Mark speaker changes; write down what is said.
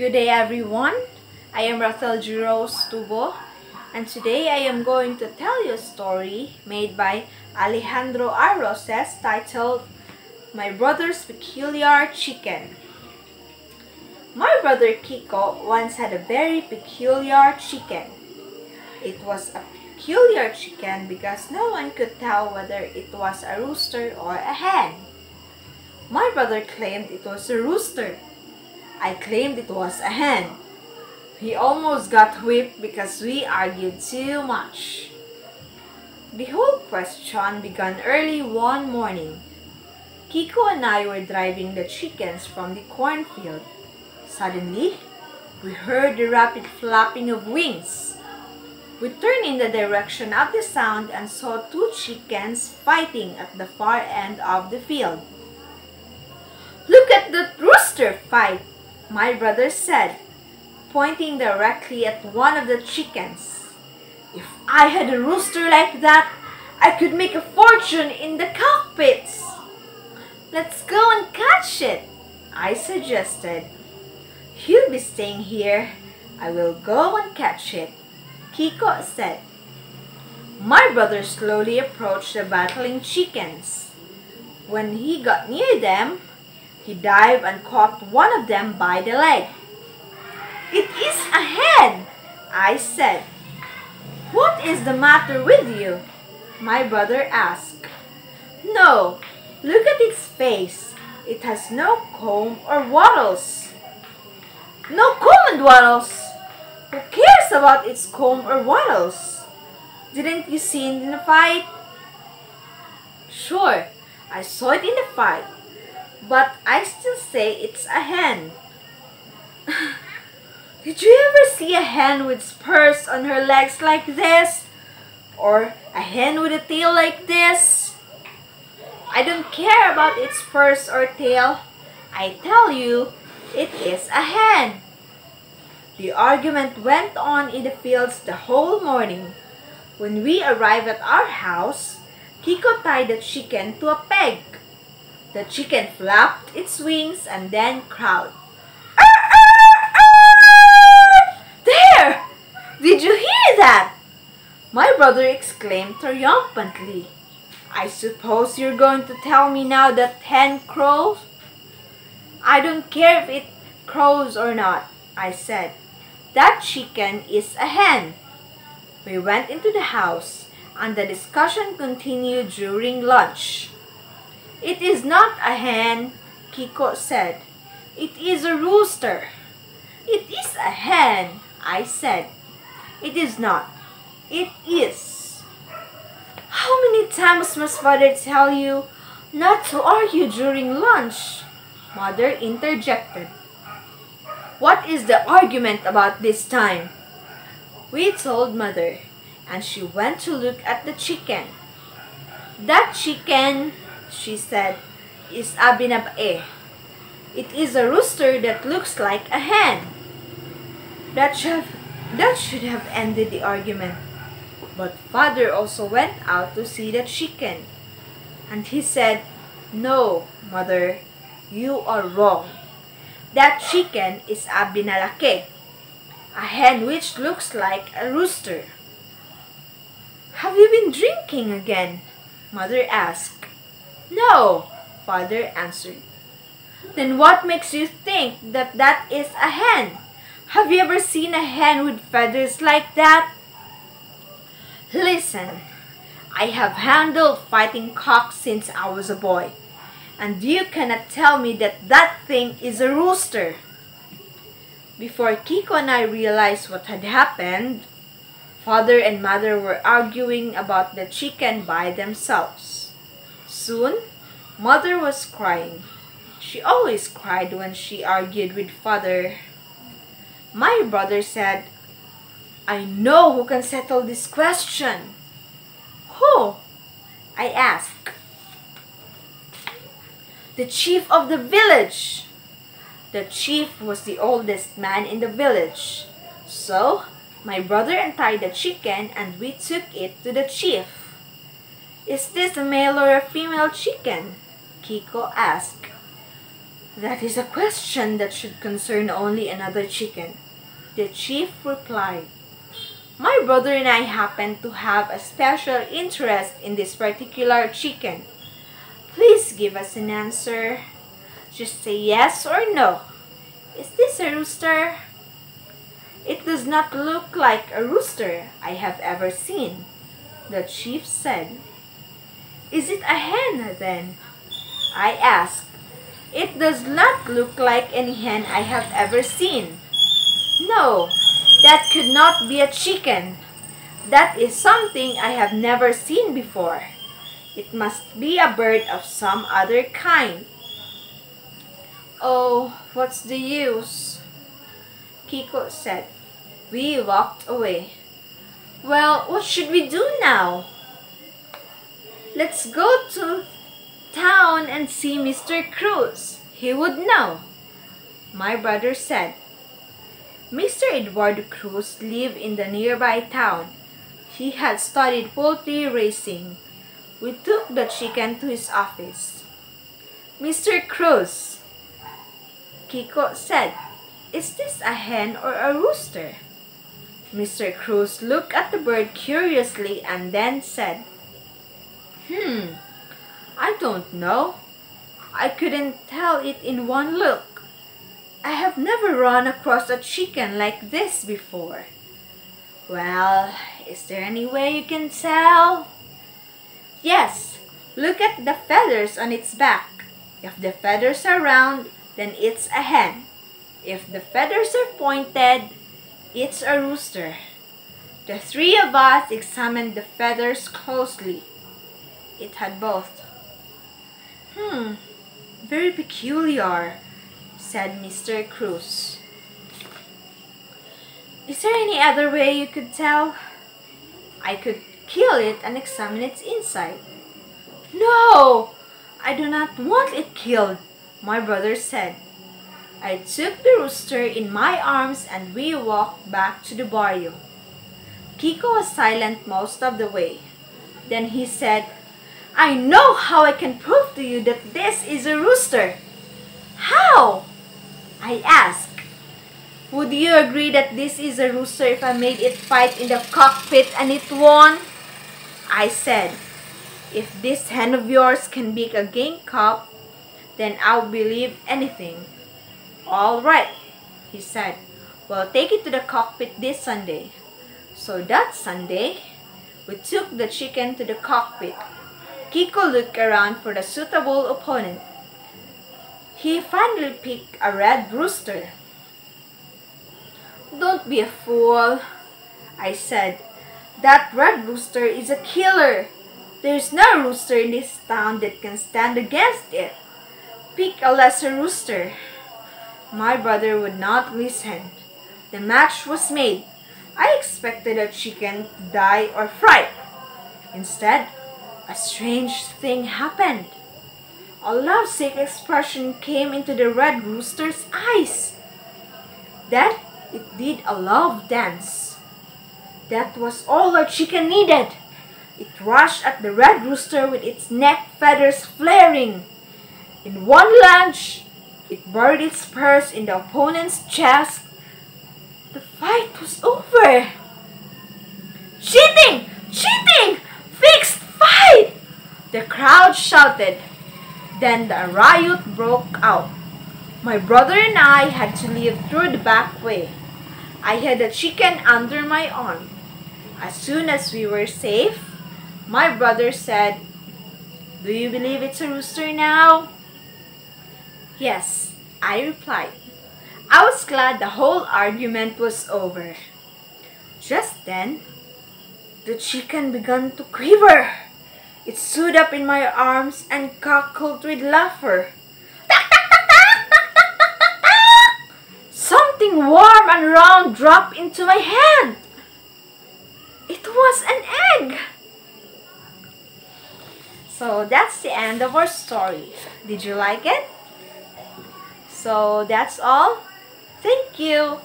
Speaker 1: Good day everyone, I am Tubo, and today I am going to tell you a story made by Alejandro R. Roses titled My Brother's Peculiar Chicken. My brother Kiko once had a very peculiar chicken. It was a peculiar chicken because no one could tell whether it was a rooster or a hen. My brother claimed it was a rooster. I claimed it was a hen. He almost got whipped because we argued too much. The whole question began early one morning. Kiko and I were driving the chickens from the cornfield. Suddenly, we heard the rapid flapping of wings. We turned in the direction of the sound and saw two chickens fighting at the far end of the field. "Look at that rooster fight!" my brother said, pointing directly at one of the chickens. "If I had a rooster like that, I could make a fortune in the cockpits." "Let's go and catch it," I suggested. "He'll be staying here. I will go and catch it," Kiko said. My brother slowly approached the battling chickens. When he got near them, he dived and caught one of them by the leg. "It is a hen," I said. "What is the matter with you?" my brother asked. "No, look at its face. It has no comb or wattles." "No comb and wattles? Who cares about its comb or wattles? Didn't you see it in the fight?" "Sure, I saw it in the fight, but I still say it's a hen." "Did you ever see a hen with spurs on her legs like this? Or a hen with a tail like this?" "I don't care about its spurs or tail. I tell you, it is a hen." The argument went on in the fields the whole morning. When we arrived at our house, Kiko tied the chicken to a peg. The chicken flapped its wings and then crowed. "Arr, arr, arr! There! Did you hear that?" my brother exclaimed triumphantly. "I suppose you're going to tell me now that hen crows?" "I don't care if it crows or not," I said. "That chicken is a hen." We went into the house, and the discussion continued during lunch. "It is not a hen," Kiko said. "It is a rooster." "It is a hen," I said. "It is not. It is." "How many times must father tell you not to argue during lunch?" Mother interjected. "What is the argument about this time?" We told Mother, and she went to look at the chicken. "That chicken," she said, "is a binabae. It is a rooster that looks like a hen." That should have ended the argument. But Father also went out to see the chicken. And he said, "No, Mother, you are wrong. That chicken is a binalake, a hen which looks like a rooster." "Have you been drinking again?" Mother asked. "No," Father answered. "Then what makes you think that that is a hen? Have you ever seen a hen with feathers like that?" "Listen, I have handled fighting cocks since I was a boy, and you cannot tell me that that thing is a rooster." Before Kiko and I realized what had happened, Father and Mother were arguing about the chicken by themselves. Soon, Mother was crying. She always cried when she argued with Father. My brother said, "I know who can settle this question." "Who?" I asked. "The chief of the village." The chief was the oldest man in the village. So, my brother untied the chicken and we took it to the chief. "Is this a male or a female chicken?" Kiko asked. That is a question that should concern only another chicken, the chief replied. My brother and I happen to have a special interest in this particular chicken. Please give us an answer. Just say yes or no. Is this a rooster? It does not look like a rooster I have ever seen, the chief said. Is it a hen then? I asked. It does not look like any hen I have ever seen. No, that could not be a chicken. That is something I have never seen before. It must be a bird of some other kind. Oh, what's the use? Kiko said. We walked away. Well, what should we do now? Let's go to town and see Mr. Cruz. He would know, my brother said. Mr. Eduardo Cruz lived in the nearby town. He had studied poultry raising. We took the chicken to his office. Mr. Cruz, Kiko said, is this a hen or a rooster? Mr. Cruz looked at the bird curiously and then said, I don't know. I couldn't tell it in one look. I have never run across a chicken like this before. Well, is there any way you can tell? Yes, look at the feathers on its back. If the feathers are round, then it's a hen. If the feathers are pointed, it's a rooster. The three of us examined the feathers closely. It had both. Very peculiar, said Mr. Cruz. Is there any other way you could tell? I could kill it and examine its inside. No, I do not want it killed, my brother said. I took the rooster in my arms and we walked back to the barrio. Kiko was silent most of the way. Then he said, I know how I can prove to you that this is a rooster. How? I asked. Would you agree that this is a rooster if I made it fight in the cockpit and it won? I said, if this hen of yours can beat a gamecock, then I'll believe anything. All right, he said. We'll take it to the cockpit this Sunday. So that Sunday, we took the chicken to the cockpit. Kiko looked around for the suitable opponent. He finally picked a red rooster. Don't be a fool, I said. That red rooster is a killer. There's no rooster in this town that can stand against it. Pick a lesser rooster. My brother would not listen. The match was made. I expected a chicken to die or fry. Instead, a strange thing happened. A lovesick expression came into the red rooster's eyes. Then it did a love dance. That was all our chicken needed. It rushed at the red rooster with its neck feathers flaring. In one lunge, it buried its spurs in the opponent's chest. The fight was over. Cheating! Cheating! Fixed fight! The crowd shouted. Then the riot broke out. My brother and I had to leave through the back way. I had a chicken under my arm. As soon as we were safe, my brother said, Do you believe it's a rooster now? Yes, I replied. I was glad the whole argument was over. Just then, the chicken began to quiver. It stood up in my arms and cackled with laughter. Something warm and round dropped into my hand. It was an egg. So that's the end of our story. Did you like it? So that's all. Thank you.